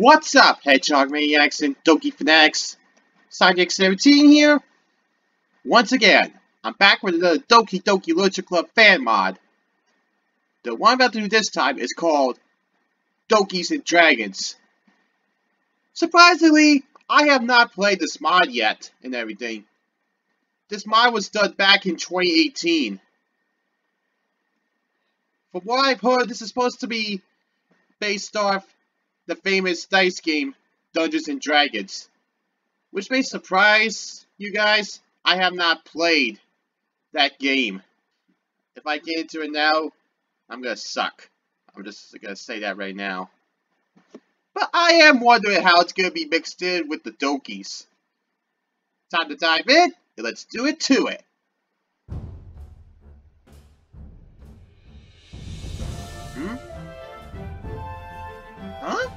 What's up, Hedgehog Maniacs and Doki Fanatics? Sonic17 here. Once again, I'm back with another Doki Doki Literature Club fan mod. The one I'm about to do this time is called Dokis and Dragons. Surprisingly, I have not played this mod yet and everything. This mod was done back in 2018. From what I've heard, this is supposed to be based off the famous dice game, Dungeons and Dragons. Which may surprise you guys, I have not played that game. If I get into it now, I'm gonna suck. I'm just gonna say that right now. But I am wondering how it's gonna be mixed in with the Dokis. Time to dive in, and let's do it to it. Huh?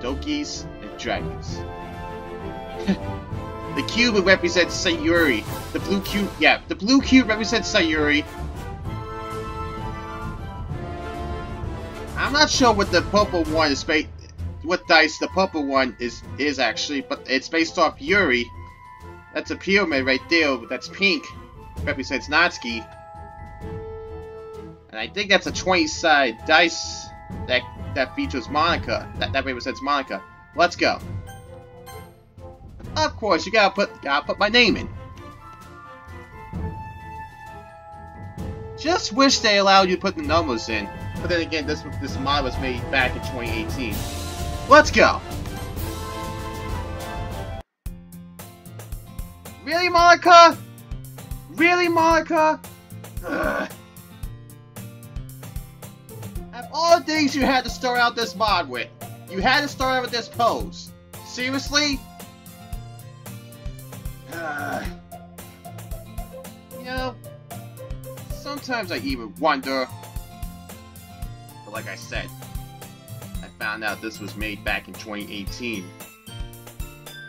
Dokis and Dragons. The cube represents Sayuri. The blue cube, the blue cube represents Sayuri. I'm not sure what the purple one is based, what dice the purple one is actually, but it's based off Yuri. That's a pyramid right there. That's pink. Represents Natsuki. And I think that's a 20-sided dice that features Monica. That represents Monica. Let's go. Of course, you gotta put my name in. Just wish they allowed you to put the numbers in. But then again, this mod was made back in 2018. Let's go. Really, Monica? Really, Monica? Ugh. Of all the things you had to start out this mod with, you had to start out with this pose. Seriously? You know, sometimes I even wonder. But like I said, I found out this was made back in 2018.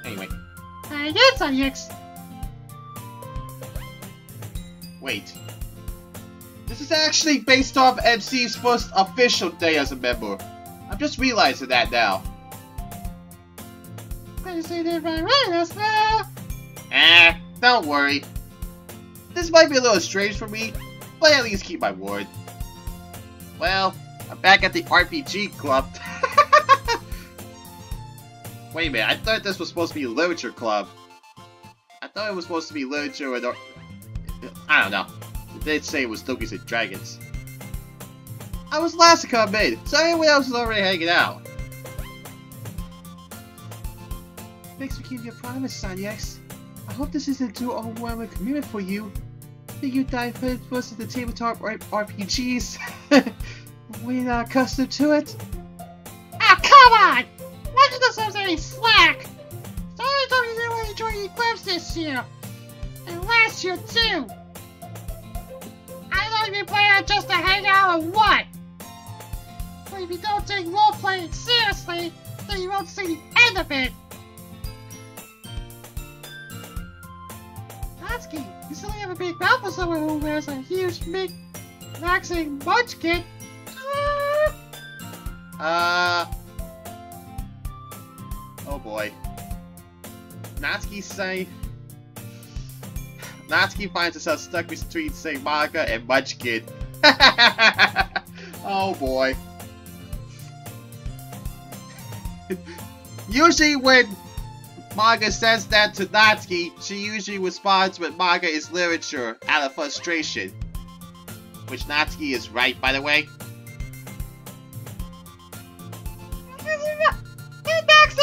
Anyway. Yes, Alex. Wait. This is actually based off MC's first official day as a member. I'm just realizing that now. I say that right, Don't worry. This might be a little strange for me, but at least keep my word. Well, I'm back at the RPG club. Wait a minute, I thought this was supposed to be a literature club. I thought it was supposed to be literature and... I don't know. They did say it was Dokis and Dragons. I was last to come in, so everyone else was already hanging out. Thanks for keeping your promise, Sanyax. I hope this isn't too overwhelming commitment for you. I think you dive first into tabletop RPGs. We're not accustomed to it. Ah, come on! Why give yourselves any slack? Sorry, Dokis didn't really enjoy the eclipse this year. And last year, too. I don't know if you plan on just to hang out or what. But if you don't take role-playing seriously, then you won't see the end of it. Natsuki, you still have a big mouth for someone who wears a huge, big, relaxing munchkin. Oh boy. Natsuki finds herself stuck between, say, Monica and Munchkin. Oh boy. Usually when Monica says that to Natsuki, she usually responds with Monica is literature out of frustration. Which Natsuki is right, by the way.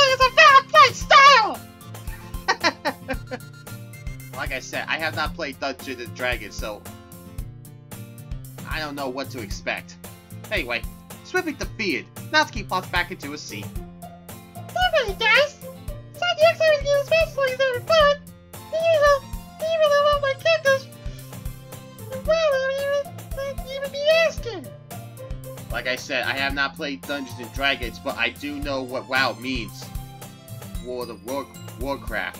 Is a valid play style! Like I said, I have not played Dungeons and Dragons, so I don't know what to expect. Anyway, swiftly defeated, Natsuki pops back into a seat. Definitely, guys! Sanyax always gives best plays every fun! Even though my characters, well, even be asking! Like I said, I have not played Dungeons and Dragons, but I do know what WoW means. World of Warcraft.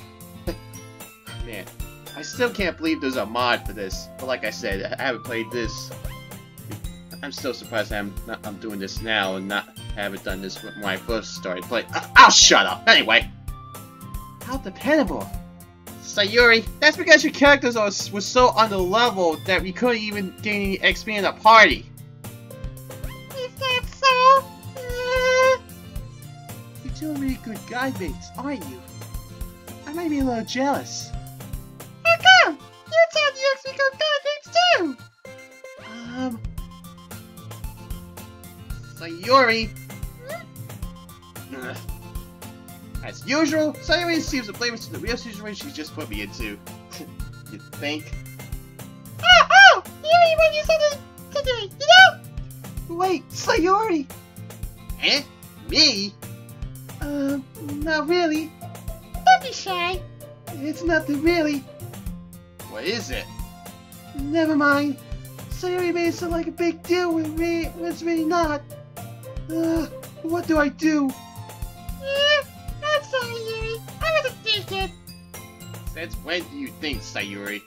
Man, I still can't believe there's a mod for this. But like I said, I haven't played this I'm still surprised I'm doing this now and not haven't done this when I first started playing. I'll shut up! Anyway. How dependable. Sayuri, that's because your characters were so underleveled that we couldn't even gain any XP in the party. Is that so? You're doing really good guide mates, aren't you? I might be a little jealous. How come? You tell the X become guide mates too! Sayuri! As usual, Sayuri seems oblivious to the real situation she just put me into. You think? Oh! Yuri, when you said this today, you know? Wait, Sayuri! Eh? Me? Not really. Don't be shy. It's nothing really. What is it? Never mind. Sayuri made it sound like a big deal when it's really not. What do I do? I'm sorry, Yuri. I wasn't thinking. Since when do you think, Sayuri?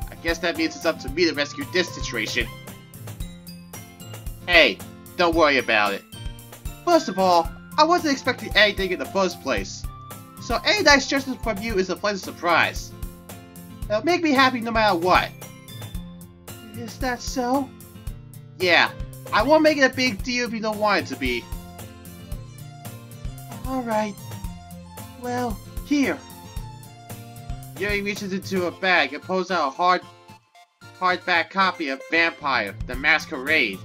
I guess that means it's up to me to rescue this situation. Hey, don't worry about it. First of all, I wasn't expecting anything in the first place. So any nice gesture from you is a pleasant surprise. It'll make me happy no matter what. Is that so? Yeah, I won't make it a big deal if you don't want it to be. Alright. Well, here. Yuri reaches into a bag and pulls out a hardback copy of Vampire: The Masquerade.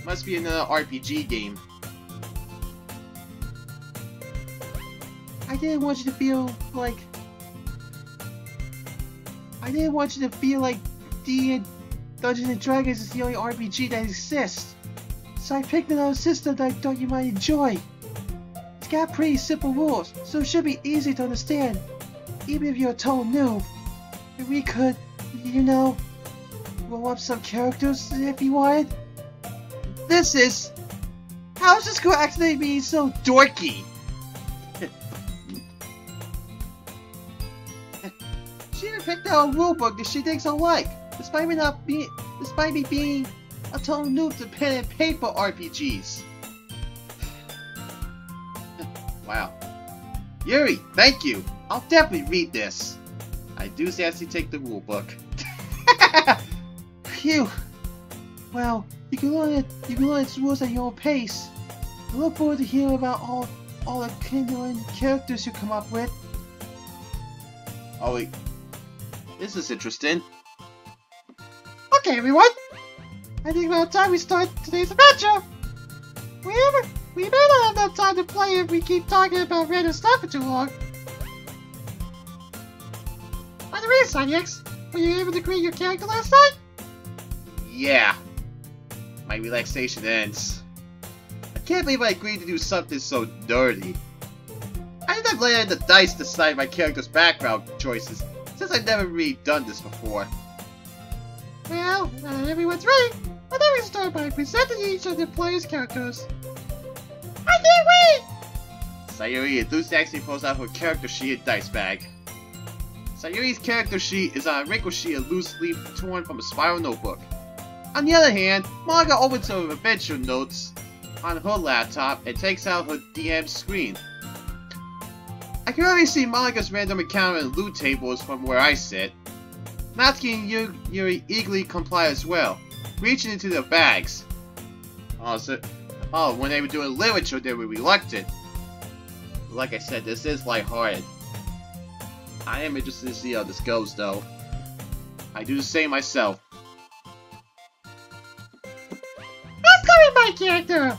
Must be another RPG game. I didn't want you to feel like Dungeons and Dragons is the only RPG that exists. So I picked another system that I thought you might enjoy. It's got pretty simple rules, so it should be easy to understand, even if you're a total noob. And we could, you know, roll up some characters if you wanted. How is this going to accidentally be so dorky? She even picked out a rulebook that she thinks I like, despite me being a total noob to pen and paper RPGs. Wow. Yuri, thank you. I'll definitely read this. I do actually take the rulebook. Phew. Well, you can learn its rules at your own pace. I look forward to hearing about all the kindling characters you come up with. Oh wait. This is interesting. Okay, everyone. I think about time we start today's adventure. We may not have enough time to play if we keep talking about random stuff for too long. By the way, Sonics, were you able to create your character last night? Yeah. My relaxation ends. I can't believe I agreed to do something so dirty. I ended up letting the dice decide my character's background choices, since I've never really done this before. Well, everyone's ready. I thought we start by presenting each of the players' characters. I can't wait! Sayuri enthusiastically pulls out her character sheet and dice bag. Sayuri's character sheet is on a wrinkled sheet of loose leaf torn from a spiral notebook. On the other hand, Monica opens her adventure notes on her laptop and takes out her DM screen. I can already see Monica's random encounter and loot tables from where I sit. Natsuki and Yuri eagerly comply as well, reaching into their bags. When they were doing literature, they were reluctant. But like I said, this is lighthearted. I am interested to see how this goes, though. I do the same myself. Let's go with my character!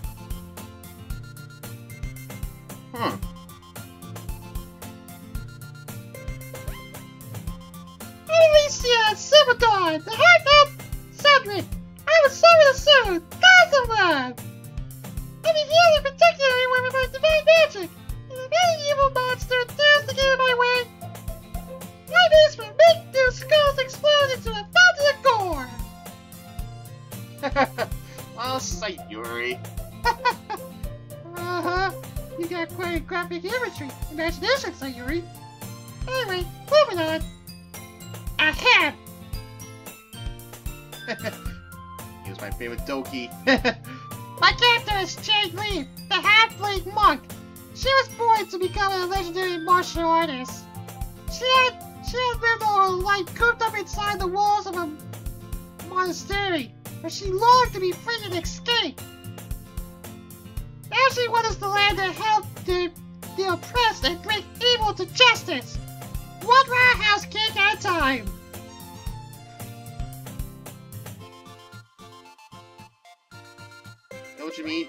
Alicia Silverdawn, the Heartfelt Cedric! I was so soon! Guys of love! I mean, here in particular, when we were divine magic, and if any evil monster dares to get in my way, my base will make their skulls explode into a fountain of gore! Well, Sayuri. You got quite graphic imagery, imagination, Sayuri. Anyway, moving on. Ahem! He was my favorite Doki. My character is Jade Lee, the half-blade monk. She was born to become a legendary martial artist. She had lived all her life cooped up inside the walls of a monastery, where she longed to be free and escape. Now she wanders the land to help the oppressed and bring evil to justice. One roundhouse kick at a time. Know what you mean?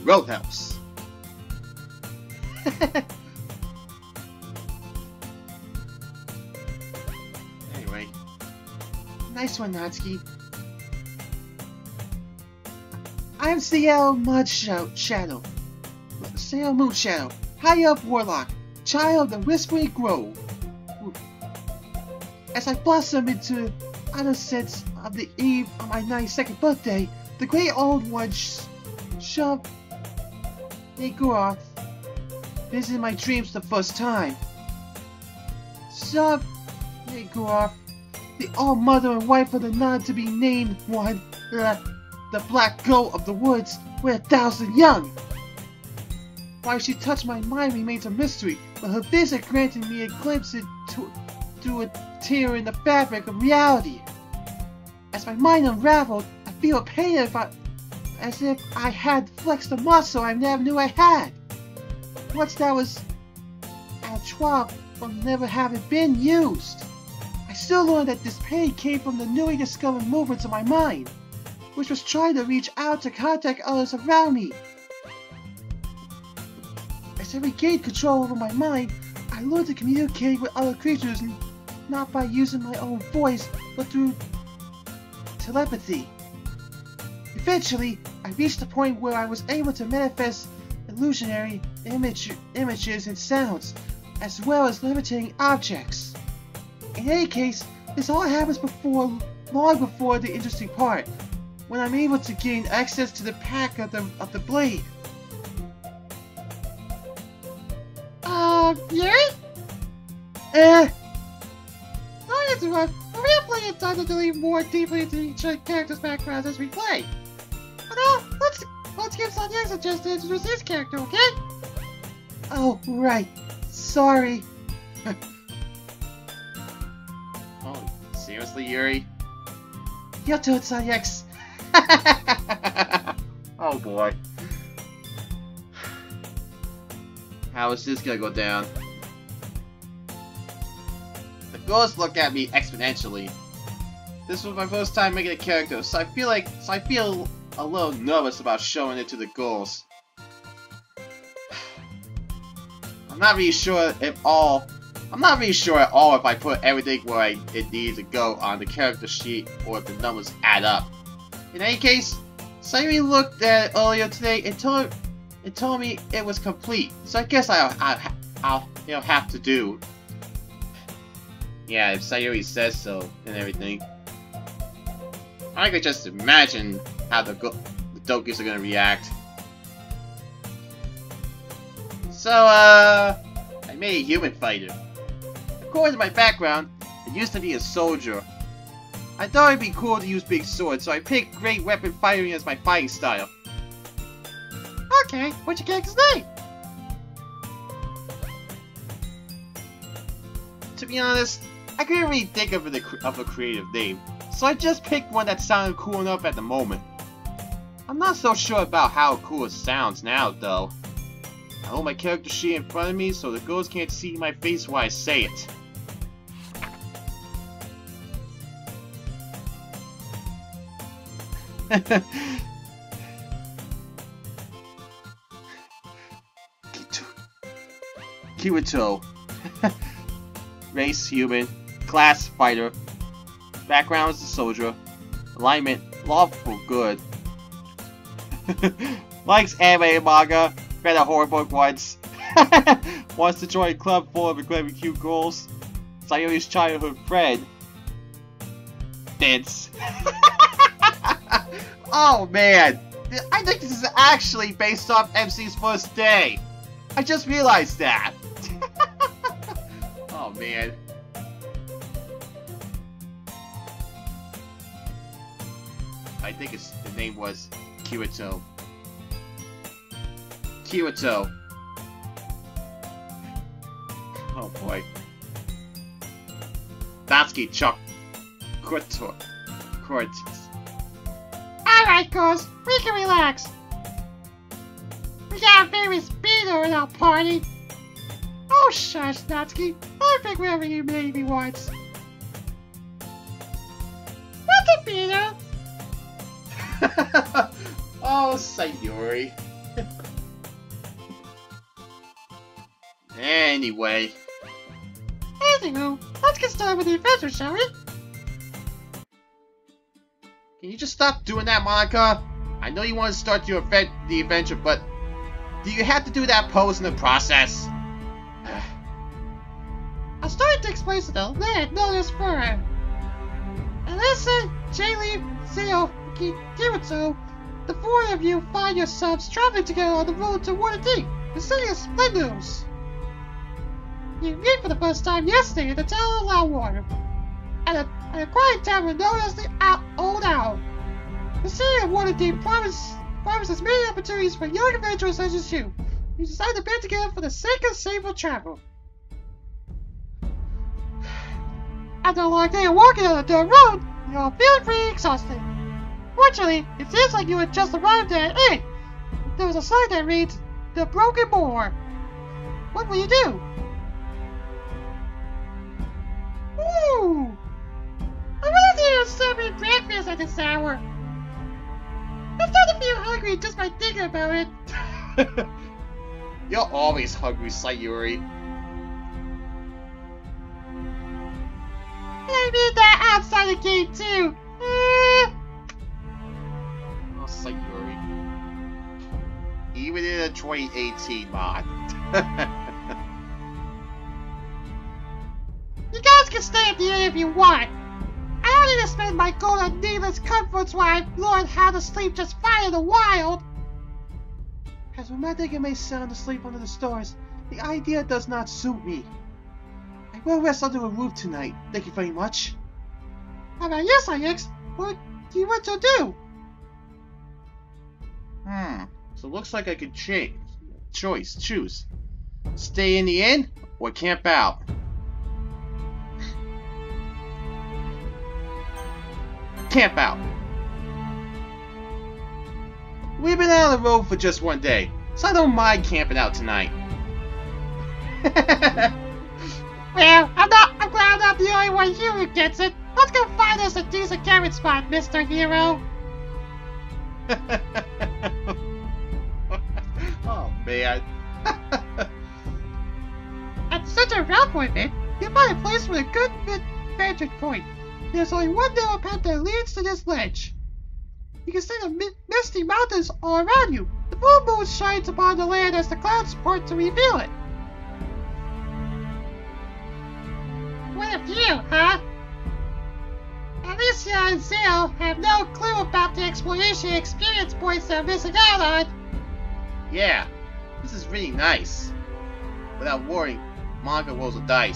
Roadhouse. Anyway. Nice one, Natsuki. I am Ciel Shadow. Ciel Moon Shadow. High Up Warlock. Child of the Whispering Grove. As I blossom into innocence of the eve of my 92nd birthday, the great old one shoved Negoroth visited my dreams the first time. Shoved Negoroth, the all-mother and wife of the not-to-be-named one, the black goat of the woods with 1,000 young. Why she touched my mind remains a mystery, but her visit granted me a glimpse through a tear in the fabric of reality. As my mind unraveled, I feel a pain as if I had flexed a muscle I never knew I had. Once that was at 12 from never having been used. I still learned that this pain came from the newly discovered movements of my mind, which was trying to reach out to contact others around me. As I regained control over my mind, I learned to communicate with other creatures not by using my own voice, but through telepathy. Eventually, I reached a point where I was able to manifest illusionary images and sounds, as well as levitating objects. In any case, this all happens long before the interesting part, when I'm able to gain access to the pack of the blade. Yuri? Don't interrupt. We have plenty of time to delve more deeply into each character's backgrounds as we play. But let's give Sanyak a chance to introduce his character, okay? Oh, right. Sorry. Oh, seriously, Yuri? Your turn, Sanyak. Oh boy. How is this gonna go down? The ghosts look at me exponentially. This was my first time making a character, so I feel a little nervous about showing it to the ghosts. I'm not really sure at all if I put everything where it needs to go on the character sheet or if the numbers add up. In any case, Sayuri looked at it earlier today and told me it was complete, so I guess I'll have to do. Yeah, if Sayuri says so and everything. I could just imagine how the Dokis are gonna react. So, I made a human fighter. According to my background, I used to be a soldier. I thought it'd be cool to use big swords, so I picked great weapon fighting as my fighting style. Okay, what's your character's name? To be honest, I couldn't really think of a creative name, so I just picked one that sounded cool enough at the moment. I'm not so sure about how cool it sounds now, though. I hold my character sheet in front of me so the ghosts can't see my face while I say it. Kirito. Race, human. Class, fighter. Background is a soldier. Alignment, lawful good. Likes anime and manga. Read a horror book once. Wants to join a club full of incredibly cute girls. Sayuri's childhood friend. Dance. Oh man! I think this is actually based off MC's first day. I just realized that. Oh man. I think the name was Kirito. Kirito. Oh boy. Natsuki, Chuck, Cortis. Alright, girls, we can relax. We got a famous speeder in our party. Oh, shush, Natsuki. I think whatever you made me once. What's a beater? Oh, Sayuri. Anyway. Anywho, let's get started with the adventure, shall we? Can you just stop doing that, Monica? I know you want to start the adventure, but do you have to do that pose in the process? I'll start to explain to the land known as Fur. Alyssa, Jaylee, Zeo, Kirito, the four of you find yourselves traveling together on the road to Waterdeep, the city of Splendos. You meet for the first time yesterday at the town of Loudwater, at a quiet tavern known as the Old Owl. The city of Waterdeep promises many opportunities for young adventurers such as you. You decide to band together for the sake of safer travel. After a long day of walking on the dirt road, you're all feeling pretty exhausted. Fortunately, it seems like you had just arrived at an inn. There was a sign that reads, "The Broken Boar." What will you do? Ooh! I wonder if they'll serve me breakfast at this hour. I'm starting to feel hungry just by thinking about it. You're always hungry, Sayuri. I mean that outside the gate too. Oh, Sayuri. Even in a 2018 mod. You guys can stay at the inn if you want. I don't need to spend my gold on needless comforts while I've learned how to sleep just fine in the wild. As romantic it may sound to sleep under the stars, the idea does not suit me. I will rest under a roof tonight. Thank you very much. How about you, Sayix? What do you want to do? So it looks like I could choose. Stay in the inn or camp out. Camp out. We've been out on the road for just one day, so I don't mind camping out tonight. Well, I'm glad I'm not the only one here who gets it. Let's go find us a decent camping spot, Mr. Hero. Oh man. At such a route point, you'll find a place with a good vantage point. There's only one narrow path that leads to this ledge. You can see the misty mountains all around you. The full moon shines upon the land as the clouds part to reveal it. What a view, huh? Alicia and Zale have no clue about the exploration experience points they're missing out on. Yeah, this is really nice. Without worrying, Monica rolls a die.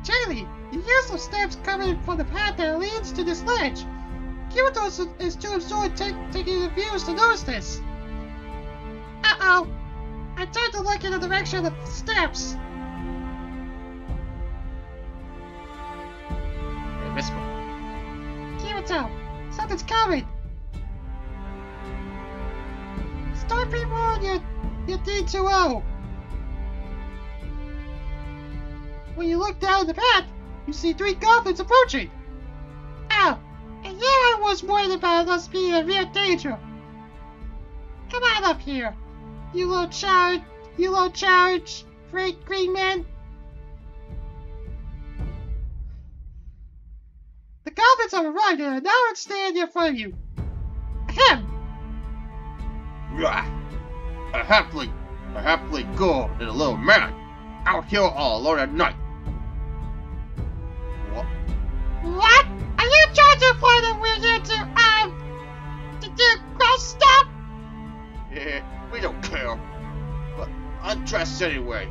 Jaylee, you hear some steps coming from the path that leads to this ledge. Kirito is too absorbed taking the views to notice this. Uh-oh. I tried to look in the direction of the steps. Hey, whisper. Kirito, something's coming. Start people on your D2O. When you look down the path, you see 3 goblins approaching. Ow! And here I was worried about us being in real danger. Come on up here, you little charge, freak green man. The goblins have arrived and are now standing in front of you. Ahem! Rah! A halfling girl and a little man out here all alone at night. What? Are you trying to imply that we're here to do gross stuff? Yeah, we don't care. But undress anyway.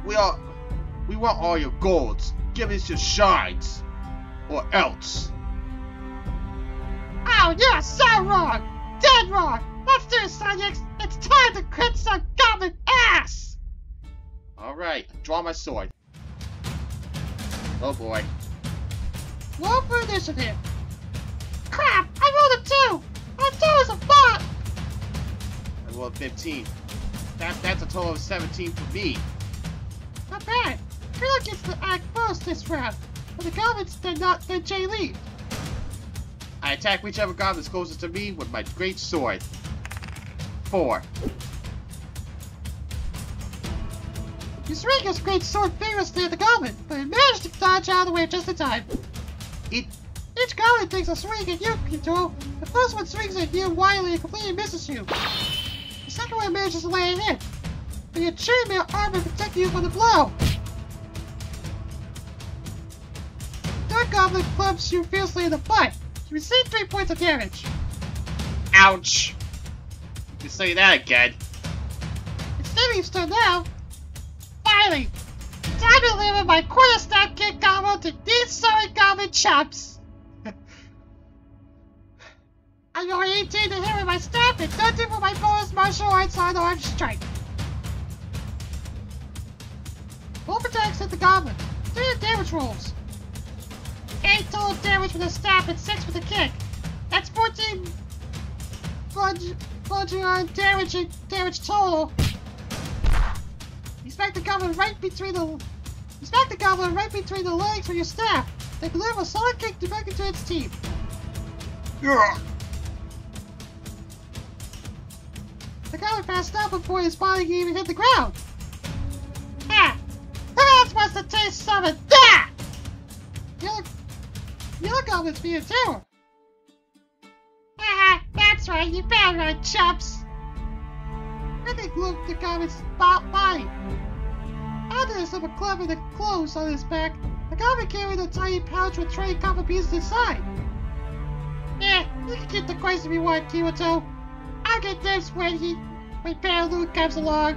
We want all your golds. Give us your shines. or else. Oh, you're so wrong! Dead wrong! Let's do it, Sonic! It's time to crit some goblin ass! Alright, draw my sword. Oh boy. Roll for initiative. Crap! I rolled a 2! A 2 is a bot! I rolled 15. That's a total of 17 for me. Not bad. Krillin gets to act first this round, but the goblins then Jay leave. I attack whichever goblin is closest to me with my great sword. 4. You swing his great sword vigorously at the goblin, but it managed to dodge out of the way just in time. Each goblin takes a swing at you, Kito. The first one swings at you wildly and completely misses you. The second one manages to lay a hit, but your chainmail armor protects you from the blow. The third goblin clubs you fiercely in the butt. You receive 3 points of damage. Ouch! You can say that again. It's Stevie's turn now. Finally, time to deliver my quarter-staff kick combo to these sorry goblin chops. I'm going 18 to hit with my staff and 13 for my bonus martial arts on-arm strike. Roll attacks hit the goblin. 3 damage rolls. 8 total damage with the staff and 6 with the kick. That's 14 bludgeoning damage total. You smack the goblin right between the legs with your staff. Then deliver a solid kick directly to its teeth. Yeah. The goblin passed out before his body even hit the ground. Ah! Who else wants to taste some of that? The other goblin's being a terror. Haha, that's right, you found right, chumps. Then they glued the goblin's body. After the slip of club and the clothes on his back, the goblin carried a tiny pouch with 20 copper pieces inside. Yeah, you can keep the coins if you want, Kiwato. I'll get this when Paralu comes along.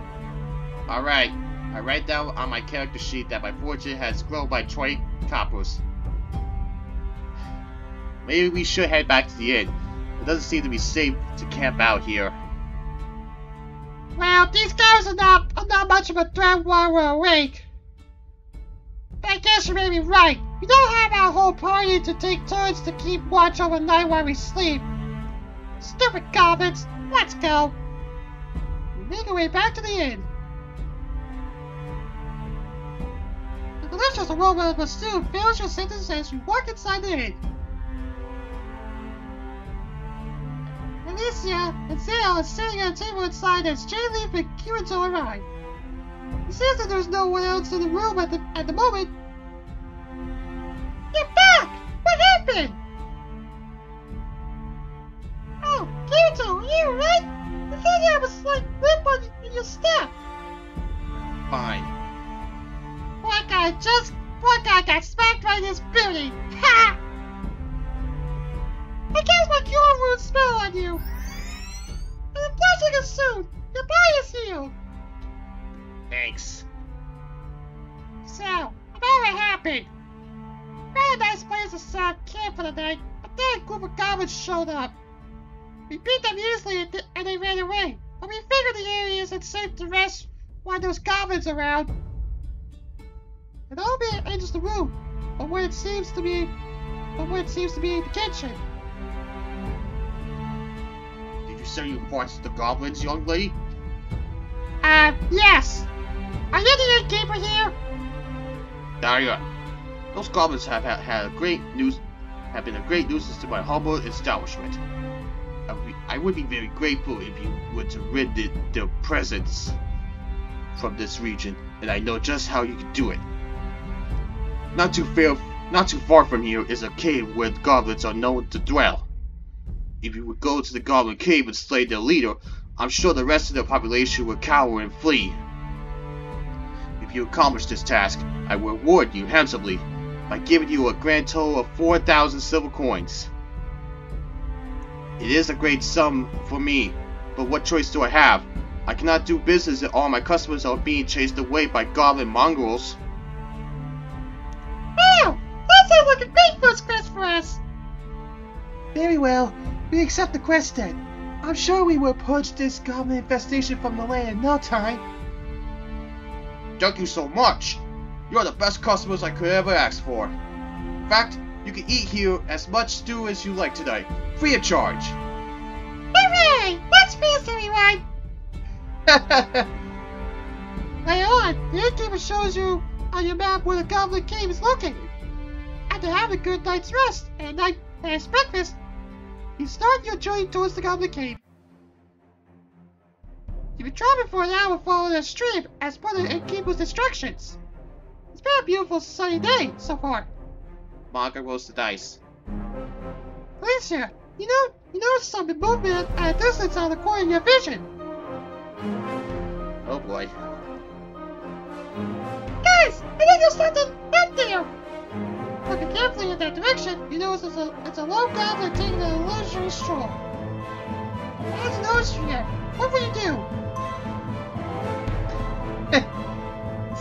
Alright, I write down on my character sheet that my fortune has grown by 20 coppers. Maybe we should head back to the inn. It doesn't seem to be safe to camp out here. Well, these guys are not much of a threat while we're awake. But I guess you may be right. We don't have our whole party to take turns to keep watch overnight while we sleep. Stupid goblins! Let's go! We make our way back to the inn. The delicious aroma of the stew fills your senses as you walk inside the inn. Alicia and Zale are sitting at a table inside as Jay Leaf and Kirito arrive. He says that there's no one else in the room at the moment. You're back! What happened? Oh, Kirito, are you alright? You thought you have a slight rip in your step. Fine. Poor guy got smacked right in his booty. Ha! I guess my cure wounds smell on you. And the blushing is soon. Your body is healed. Thanks. So, about what happened? Very nice place to set up camp for the night, but then a group of goblins showed up. We beat them easily and they ran away, but we figured the area isn't safe to rest while there's goblins around. And all man enters the room, but what seems to be the kitchen. Did you say you fought the goblins, young lady? Yes. Are you the innkeeper here? Daria, those goblins have been a great nuisance to my humble establishment. I would be very grateful if you were to rid their presence from this region, and I know just how you can do it. Not too far from here is a cave where the goblins are known to dwell. If you would go to the goblin cave and slay their leader, I'm sure the rest of the population would cower and flee. If you accomplish this task, I will reward you handsomely by giving you a grand total of 4,000 silver coins. It is a great sum for me, but what choice do I have? I cannot do business if all my customers are being chased away by goblin mongrels. Wow! That sounds like a great first Very well. We accept the quest then. I'm sure we will purge this goblin infestation from the land in no time. Thank you so much. You're the best customers I could ever ask for. In fact, you can eat here as much stew as you like tonight, free of charge. Hooray! That's fancy, everyone! Later on, the innkeeper shows you on your map where the goblin cave is located. After having a good night's rest and a nice breakfast, you start your journey towards the goblin cave. You've been traveling for an hour following a stream as per the innkeeper's instructions. It's been a beautiful sunny day so far. Manga rolls the dice. Alicia, you notice some movement at a distance on the corner of your vision. Oh boy. Guys, I think there's something up there. Looking carefully in that direction, you notice it's a lone goblin taking a leisurely stroll. There's a nose here. What will you do?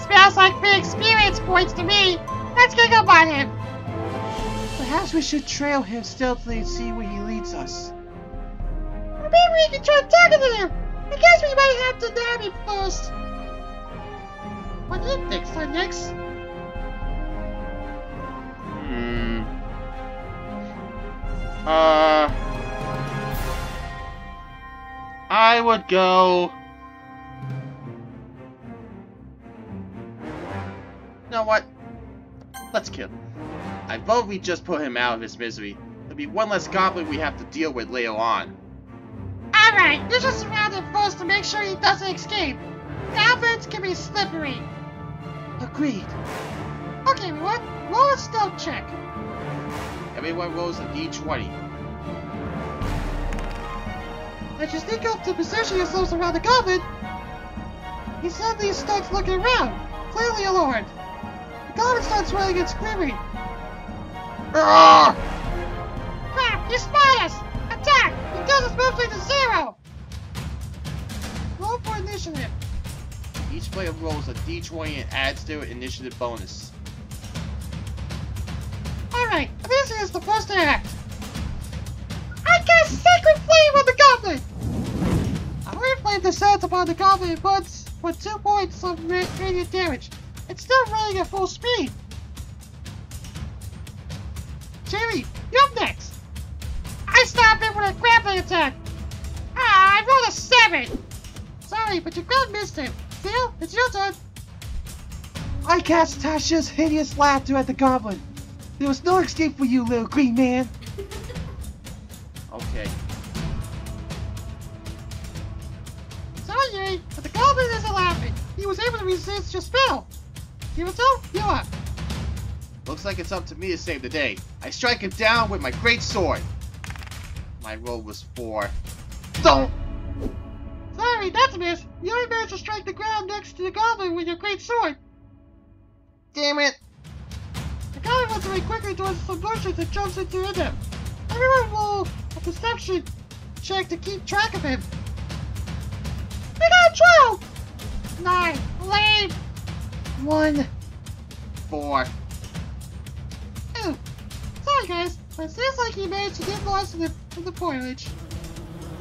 Smells like free experience points to me. Let's get up on him. Perhaps we should trail him stealthily and see where he leads us. Or maybe we can try talking to him. I guess we might have to nab him first. What do you think, Sunix? I would go... You know what? Let's kill him. I vote we just put him out of his misery. There'll be one less goblin we have to deal with later on. Alright, you should surround him first to make sure he doesn't escape. Goblins can be slippery. Agreed. Okay, everyone, roll a stealth check. Everyone rolls a d20. As you sneak up to position yourselves around the goblin, he suddenly starts looking around, clearly allured. The goblin starts running and screaming. Arrgh! Crap, you spot us! Attack! He does us mostly to 0! Roll for initiative. Each player rolls a d20 and adds their initiative bonus. Alright, this is the first act. I cast Sacred Flame on the goblin! A weird flame descends upon the goblin and burns for 2 points of radiant damage. It's still running at full speed. Jerry, you're up next. I stopped him with a grappling attack. I rolled a 7. Sorry, but your gun missed him. Phil, it's your turn. I cast Tasha's hideous laughter at the goblin. There was no escape for you, little green man. Okay. Sorry, Jerry, but the goblin isn't laughing. He was able to resist your spell. Kirito, you're up. Looks like it's up to me to save the day. I strike him down with my great sword. My roll was 4. Don't! Sorry, that's a miss. You only managed to strike the ground next to the goblin with your great sword. Damn it! The goblin runs away quickly towards some bushes and jumps into them. Everyone roll a perception check to keep track of him. We got 12! 9. Lame. 1. 4. Ooh. Sorry guys, but it seems like he managed to get lost in the foliage.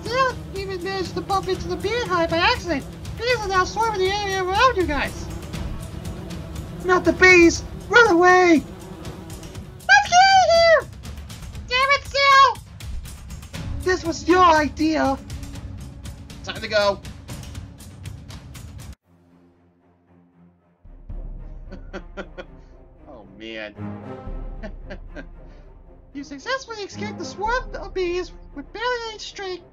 Still, he even managed to bump into the beehive by accident. Bees are now swarming the area around you guys. Not the bees! Run away! Let's get out of here! Damn it, Sil! This was your idea! Time to go! Oh man. You successfully escaped the swarm of bees with barely any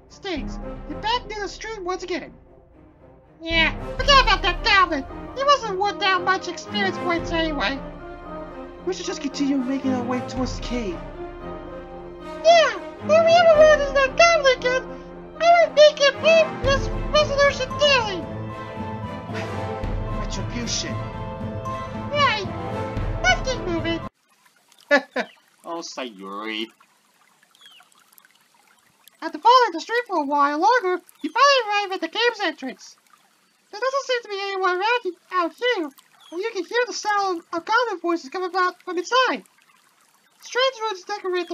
stings. You're back near the stream once again. Yeah, forget about that goblin. He wasn't worth that much experience points anyway. We should just continue making our way towards the cave. Yeah, if we ever run into that goblin again, I would make him pay for this resolution daily. Retribution. Right. Let's keep moving. Oh, Sayuri. After following the street for a while longer, you finally arrive at the cave's entrance. There doesn't seem to be anyone around out here, but you can hear the sound of goblin voices coming out from inside. Strange runes decorate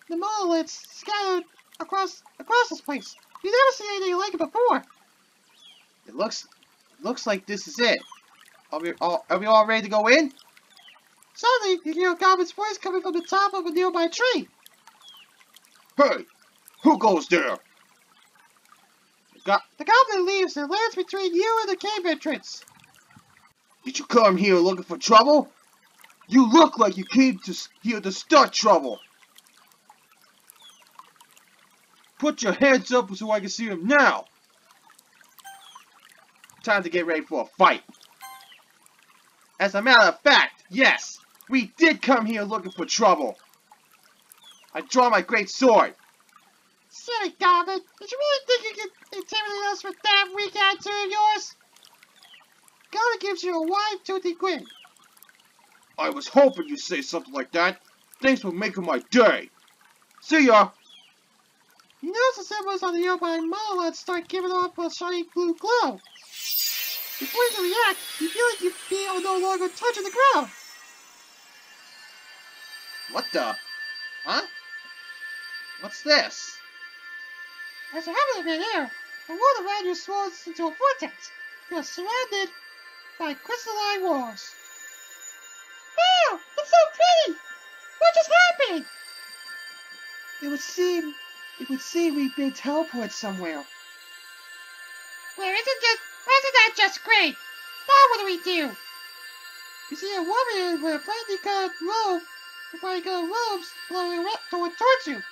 the the monoliths scattered across this place. You've never seen anything like it before. It looks like this is it. Are we all ready to go in? Suddenly, you hear a goblin's voice coming from the top of a nearby tree. Hey, who goes there? The goblin leaves and lands between you and the cave entrance. Did you come here looking for trouble? You look like you came here to start trouble. Put your hands up so I can see them now. Time to get ready for a fight. As a matter of fact, yes, we did come here looking for trouble. I draw my great sword. Silly goblin, did you really think you could intimidate us with that weak attitude of yours? Goblin gives you a wide-toothed grin. I was hoping you'd say something like that. Thanks for making my day. See ya. You notice the symbols on the nearby monolith start giving off a shiny blue glow. Before you can react, you feel like your feet are no longer touching the ground. What the? Huh? What's this? As you're hovering in air, the world around you swirls into a vortex. You're surrounded by crystalline walls. Wow! It's so pretty! What just happened? It would seem we've been teleported somewhere. Where isn't that just great? Now what do we do? You see a woman with a brightly colored robe, robes flowing towards you.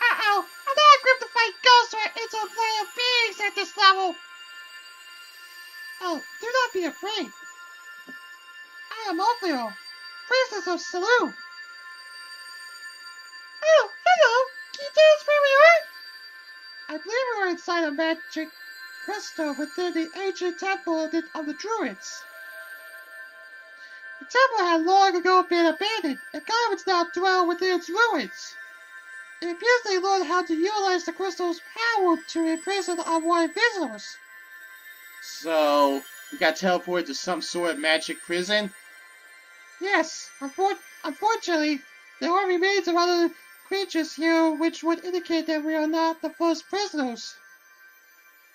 Uh-oh, I'm not equipped to fight ghosts or interplanar beings at this level. Oh, do not be afraid. I am Ophio, priestess of Salou. Oh, hello. Can you tell us where we are? I believe we are inside a magic crystal within the ancient temple of the Druids. The temple had long ago been abandoned, and goblins now dwell within its ruins. It appears they learned how to utilize the crystal's power to imprison unwanted visitors. So, we got teleported to some sort of magic prison? Yes, unfortunately, there are remains of other creatures here which would indicate that we are not the first prisoners.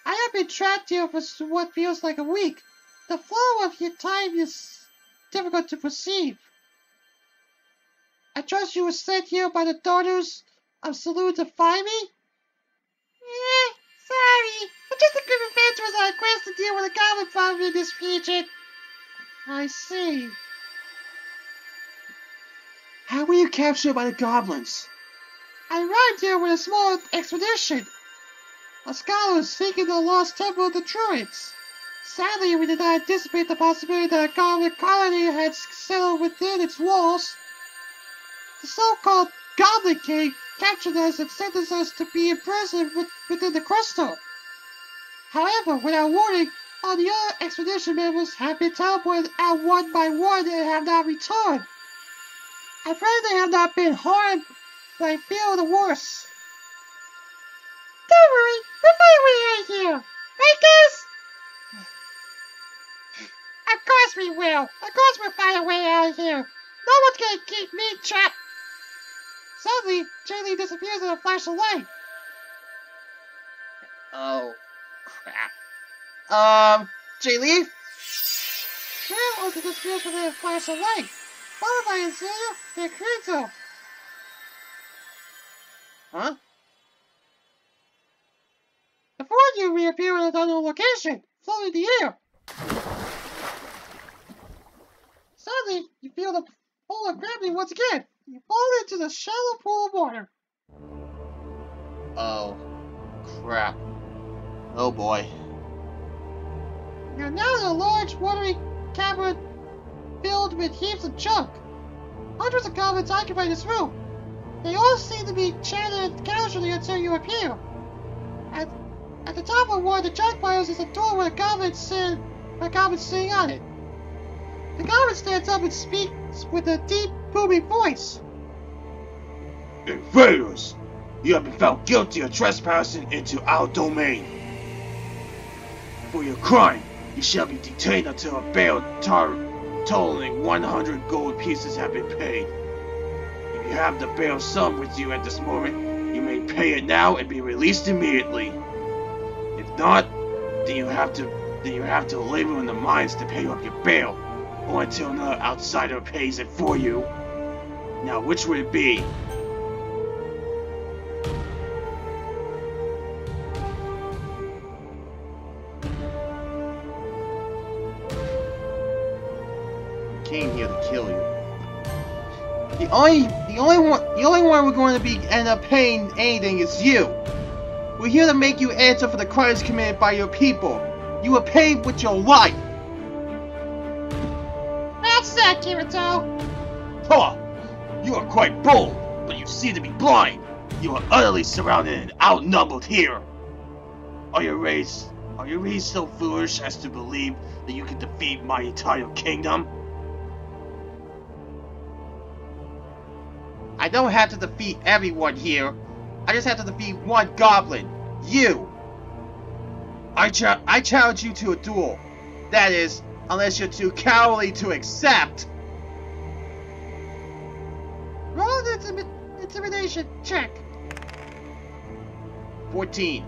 I have been trapped here for what feels like a week. The flow of your time is difficult to perceive. I trust you were sent here by the daughters of Salou to find me? Sorry. I'm just a group of adventurers on a quest to deal with a goblin problem in this region. I see. How were you captured by the goblins? I arrived here with a small expedition. A scholar seeking the lost temple of the Druids. Sadly, we did not anticipate the possibility that a goblin colony had settled within its walls. The so-called Goblin King captured us and sentenced us to be imprisoned within the crystal. However, without warning, all the other expedition members have been teleported out one by one and have not returned. I pray they have not been harmed, but I fear the worst. Don't worry, we'll find a way out of here. Right, guys? Of course we will. Of course we'll find a way out of here. No one's gonna keep me trapped. Suddenly, Jaylee disappears in a flash of light. Oh, crap. Jaylee? Cheryl also disappears within a flash of light, followed by Azealia and Krito. Huh? The four of you reappear in another location, floating in the air. Suddenly, you feel the pull of gravity once again. You fall into the shallow pool of water. Oh, crap. Oh boy. You're now in a large, watery cavern filled with heaps of junk. Hundreds of goblins occupy this room. They all seem to be chatting casually until you appear. At the top of one of the junk piles is a door with a goblin sitting on it. The goblin stands up and speaks with a deep, booming voice. Invaders! You have been found guilty of trespassing into our domain. For your crime, you shall be detained until a bail totaling 100 gold pieces have been paid. If you have the bail sum with you at this moment, you may pay it now and be released immediately. If not, then you have to labor in the mines to pay off your bail, or until another outsider pays it for you. Now, which would it be? Came here to kill you. The only one we're going to be end up paying anything is you. We're here to make you answer for the crimes committed by your people. You were paid with your life. That's that, Kirito. Huh! You are quite bold, but you seem to be blind. You are utterly surrounded and outnumbered here. Are you raised so foolish as to believe that you can defeat my entire kingdom? I don't have to defeat everyone here. I just have to defeat one goblin. You. I challenge you to a duel. That is, unless you're too cowardly to accept. Roll an intimidation check. 14.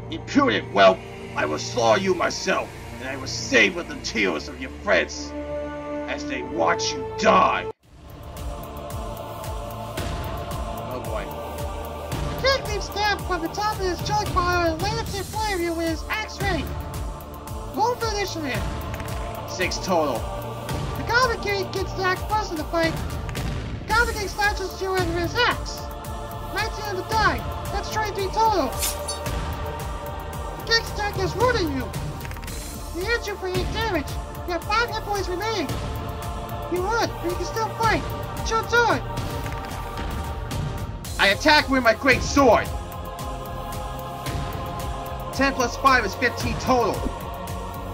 Impudent whelp! I will slaughter you myself, and I will save with the tears of your friends as they watch you die. Oh boy. The king leaps down from the top of his jug pile and lands in front of you with his axe ready. Roll for initiative. 6 total. The Goblin King gets the axe first in the fight. The Goblin King slashes you with his axe. 19 on the die. That's 23 total. The King's attack is wounding you. He hits you for 8 damage. You have 5 hit points remaining. You won, but you can still fight. It's your turn. I attack with my great sword. 10 plus 5 is 15 total.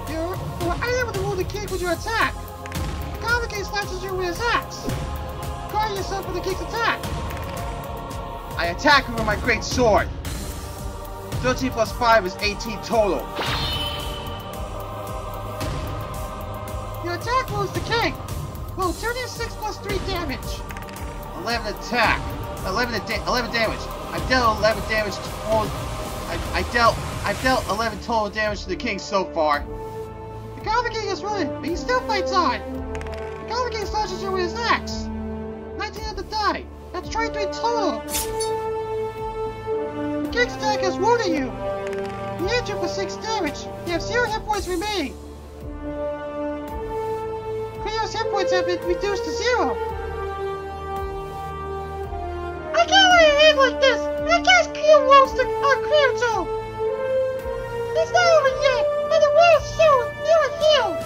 You were unable to wound the king with your attack. The Goblin King slashes you with his axe. Guard yourself from the king's attack. I attack with my great sword. 13 plus 5 is 18 total. Your attack wounds the king. Roll 2d6 plus 3 damage. 11 attack. 11 damage. I've dealt 11 damage total. I've dealt 11 total damage to the king so far. The Goblin King is running, but he still fights on. The Goblin King slashes you with his axe. 19 on the die. That's 23 total. The King's attack has wounded you. He hit you for 6 damage. You have 0 hit points remaining. Creo's hit points have been reduced to 0. I can't let it end like this! I guess Creo roasted on Creo. It's not over yet, and the world soon you are healed!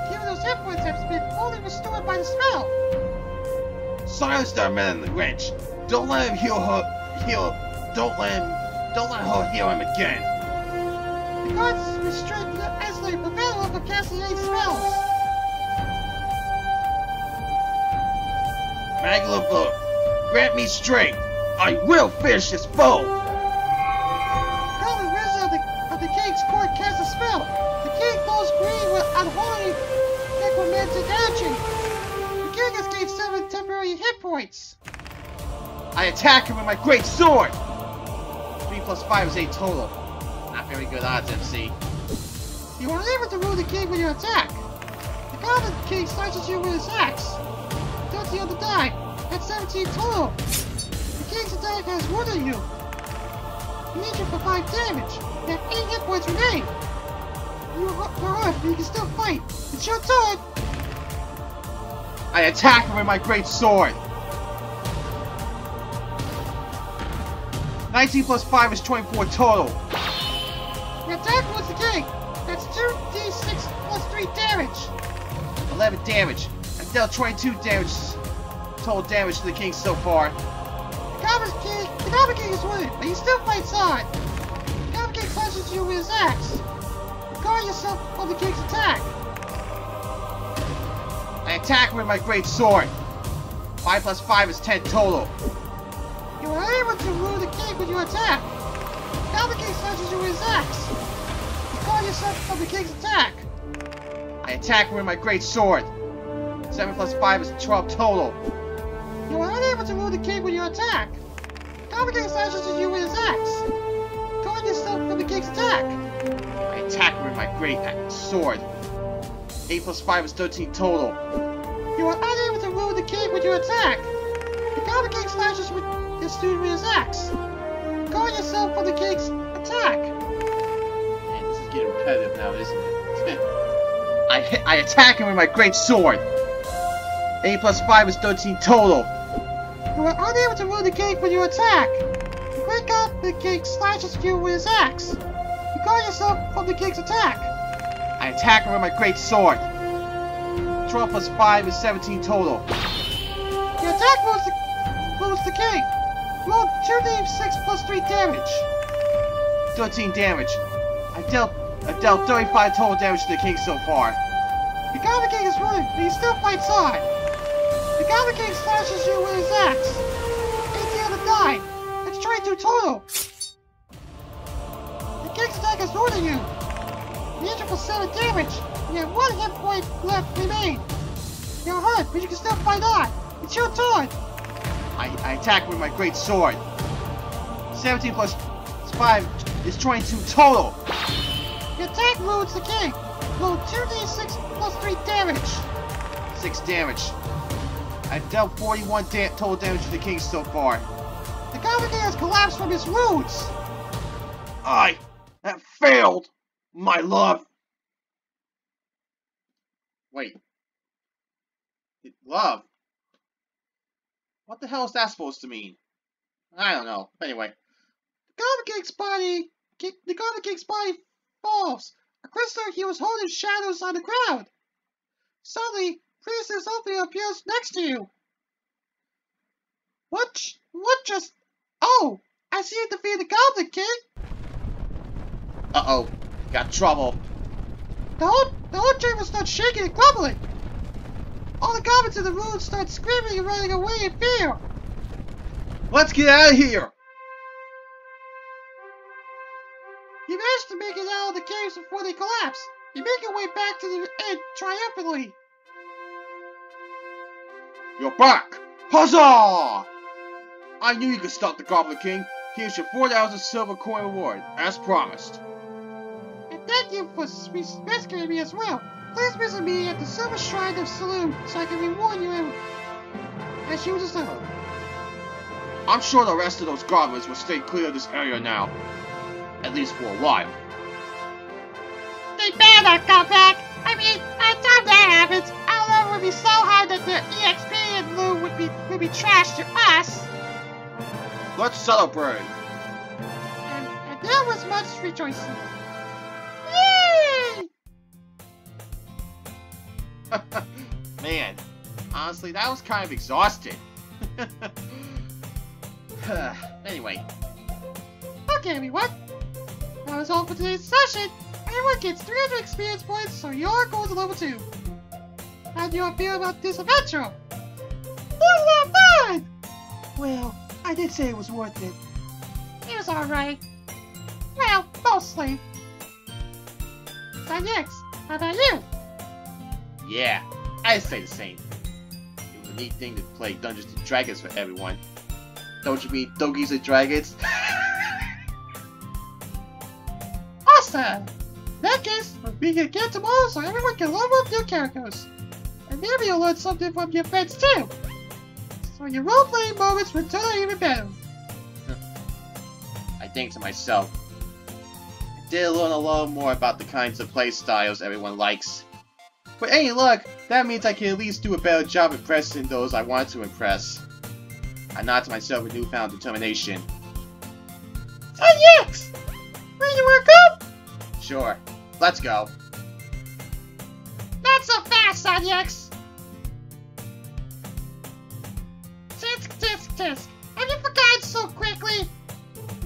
Kirito's hit points have been fully restored by the spell. Silence that man in the wrench. Don't let him Don't let her heal him again. The gods restrict the Esley prevent her from casting any spells. Maglabur, grant me strength. I will finish this foe. Goblin wizard of the king's court casts a spell. The king glows green with unholy necromantic energy. The king has gained 7 temporary hit points. I attack him with my great sword. 3 plus 5 is 8 total. Not very good odds, MC. You are unable to rule the king with your attack. The Goblin King slashes you with his axe. 30 on the die. That's 17 total. The king's attack has wounded you. He hit you for 5 damage. You have 8 hit points remaining. You are hurt, but you can still fight. It's your turn. I attack him with my great sword. 19 plus 5 is 24 total. Your attack wounds the king. That's 2d6 plus 3 damage. 11 damage. I've dealt 22 damage. Total damage to the king so far. The Goblin King is wounded, but he still fights on. The Goblin King slashes you with his axe. Guard yourself from the king's attack. I attack with my great sword. 5 plus 5 is 10 total. You are able to rule the king with your attack. The Goblin King slashes you with his axe. Guard yourself from the king's attack. I attack with my great sword. 7 plus 5 is 12 total. You are unable to move the king with your attack. Common King slashes at you with his axe. Guard yourself from the king's attack. I attack him with my great sword. 8 plus 5 is 13 total. You are unable to move the king with your attack. The Common King slashes with his dude with his axe. Guard yourself from the king's attack. Man, this is getting repetitive now, isn't it? I attack him with my great sword. 8 plus 5 is 13 total. You are unable to move the king with your attack. The Great Common King slashes you with his axe. You guard yourself from the king's attack. I attack him with my great sword. 12 plus 5 is 17 total. Your attack moves the king. Roll 2d6 plus 3 damage. 13 damage. I dealt 35 total damage to the king so far. The Common King is running, but he still fights on. The Common King slashes you with his axe. 18 out of 9. That's 22 total. The king's attack is wounding you. You injured for 7 damage. You have 1 hit point left remain. You're hurt, but you can still fight on. It's your turn. I attack him with my great sword. 17 plus 5 is 22 total. Your attack wounds the king. Roll 2d6 plus 3 damage. 6 damage. I've dealt 41 total damage to the king so far. The Common King has collapsed from his wounds. That failed, my love. Wait. Love? What the hell is that supposed to mean? I don't know. Anyway. The Common King's body falls. A crystal he was holding shadows on the ground. Suddenly, Princess Ophelia appears next to you. What just... Oh, I see you defeated the Goblin King. Uh-oh. Got trouble. The whole chamber starts shaking and crumbling. All the goblins in the room start screaming and running away in fear. Let's get out of here. You managed to make it out of the caves before they collapse. You make your way back to the end triumphantly. You're back! Huzzah! I knew you could stop the Goblin King. Here's your 4,000 silver coin reward, as promised. And thank you for rescuing me as well. Please visit me at the Silver Shrine of Saloon so I can reward you as you deserve. I'm sure the rest of those goblins will stay clear of this area now. At least for a while. They better not come back. I mean, by the time that happens, our level would be so high that the EXP and loot would be trash to us. Let's celebrate. And there was much rejoicing. Yay! Man, honestly, that was kind of exhausting. Anyway. Okay, everyone. That was all for today's session. Everyone gets 300 experience points, so you're going to level 2. How do you all feel about this adventure? It was a lot of fun! Well, I did say it was worth it. It was alright. Well, mostly. So next, how about you? Yeah, I'd say the same. It was a neat thing to play Dungeons & Dragons for everyone. Don't you mean Dokis and Dragons? Awesome! In that case, we'll meet again tomorrow so everyone can level up their characters. And maybe you'll learn something from your friends too. So your role-playing moments will turn out even better. I think to myself, I did learn a lot more about the kinds of play styles everyone likes. With any luck, that means I can at least do a better job impressing those I want to impress. I nod to myself with newfound determination. So yes! Ready to work up? Sure, let's go. Not so fast, Sanyex! Tisk, tisk, tisk. Have you forgotten so quickly?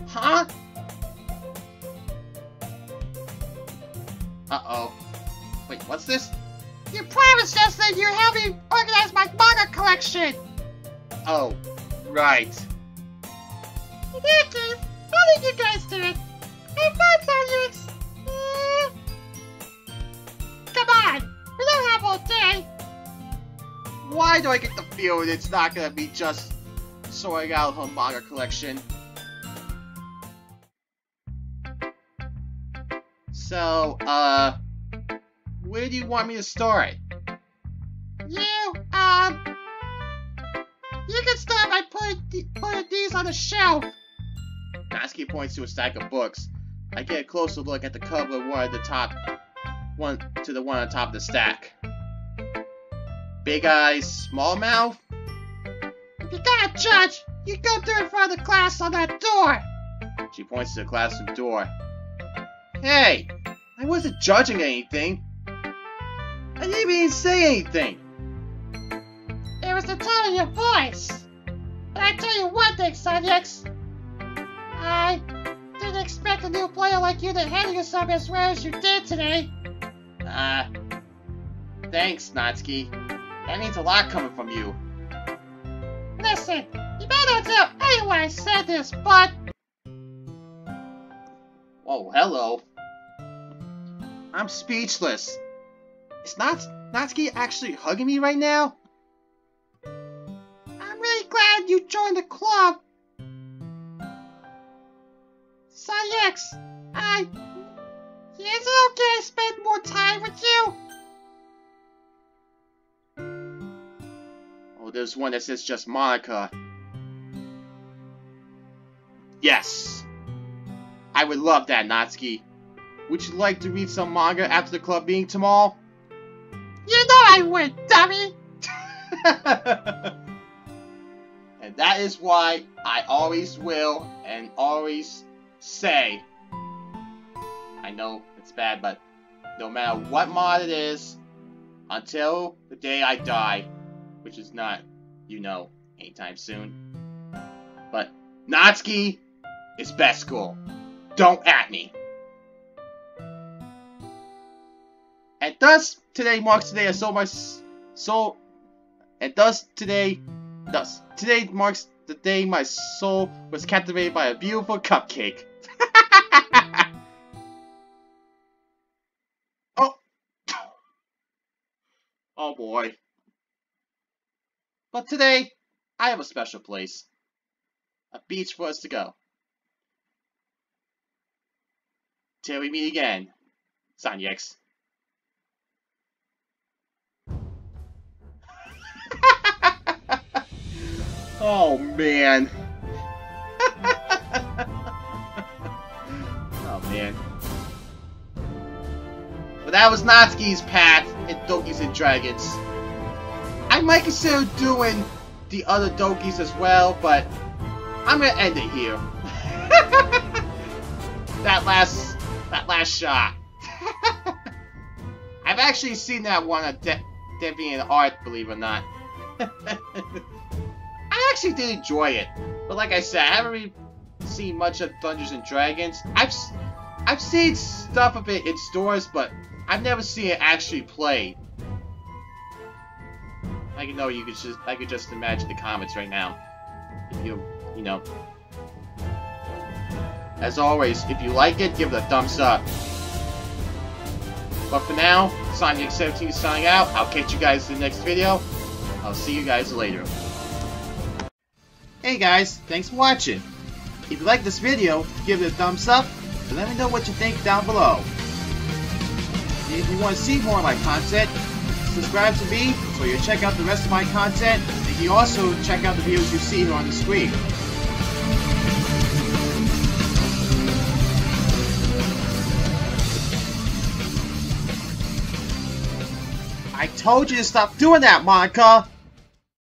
Huh? Uh-oh. Wait, what's this? You promised us that you're helping organize my manga collection! Oh, right. In that case, how did you guys do it? Have fun, Sanyex! Come on! We don't have all day! Why do I get the feeling it's not gonna be just sorting out her manga collection? So, where do you want me to start? You can start by putting these on the shelf. Natsuki points to a stack of books. I get a closer look at the cover of one on top of the stack. Big eyes, small mouth? If you gotta judge, you go through in front of the class on that door. She points to the classroom door. Hey! I wasn't judging anything. I didn't even say anything. It was the tone of your voice. But I tell you one thing, Sanyex. I didn't expect a new player like you to handle yourself as well as you did today. Thanks, Natsuki. That means a lot coming from you. Listen, you may not tell anyone I said this, but... Oh, hello. I'm speechless. Is Natsuki actually hugging me right now? I'm really glad you joined the club. Sanyex, is it okay to spend more time with you? Oh, there's one that says just Monica. Yes. I would love that, Natsuki. Would you like to read some manga after the club meeting tomorrow? You know I would, dummy! And that is why I always will and always say, I know it's bad, but no matter what mod it is, until the day I die, which is not, anytime soon, but Natsuki is best school. Don't at me. And thus, today marks the day I sold my soul. And today marks the day my soul was captivated by a beautiful cupcake. Oh boy. But today, I have a special place. A beach for us to go. Till we meet again, Sanyex. Oh man. Oh man. But that was Natsuki's path in Dokis and Dragons. I might consider doing the other Dokis as well, but I'm gonna end it here. that last shot. I've actually seen that one at Deviant Art, believe it or not. I actually did enjoy it, but like I said, I haven't really seen much of Dungeons and Dragons. I've seen stuff of it in stores, but I've never seen it actually played. I could just imagine the comments right now. If you know. As always, if you like it, give it a thumbs up. But for now, Sonic17 is signing out. I'll catch you guys in the next video. I'll see you guys later. Hey guys, thanks for watching. If you like this video, give it a thumbs up and let me know what you think down below. And if you want to see more of my content, subscribe to me so you'll check out the rest of my content, and you also check out the videos you see here on the screen. I told you to stop doing that, Monica!